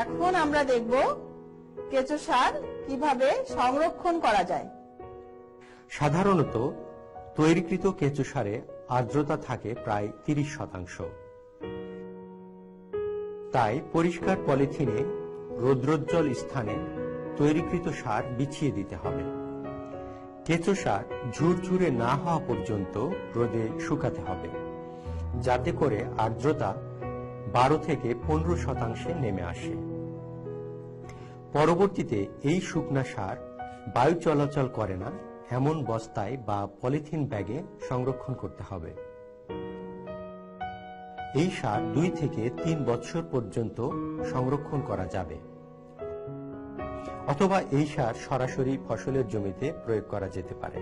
এখন আমরা দেখব কেঁচো সার কিভাবে সংরক্ষণ করা যায়। সাধারণত তৈরিকৃত কেঁচো সারে আর্দ্রতা থাকে প্রায় 30%। তাই পরিষ্কার পলিথিনে রৌদ্রোজ্জ্বল স্থানে তৈরিকৃত সার বিছিয়ে দিতে হবে। কেঁচো সার ঝুরঝুরে না হওয়া পর্যন্ত রোদে শুকাতে হবে, যাতে করে আর্দ্রতা 12 থেকে 15% নেমে আসে। পরবর্তীতে এই শুকনা সার বায়ু চলাচল করে না এমন বস্তায় বা পলিথিন ব্যাগে সংরক্ষণ করতে হবে। এই সার 2 থেকে 3 বছর পর্যন্ত সংরক্ষণ করা যাবে, অথবা এই সার সরাসরি ফসলের জমিতে প্রয়োগ করা যেতে পারে।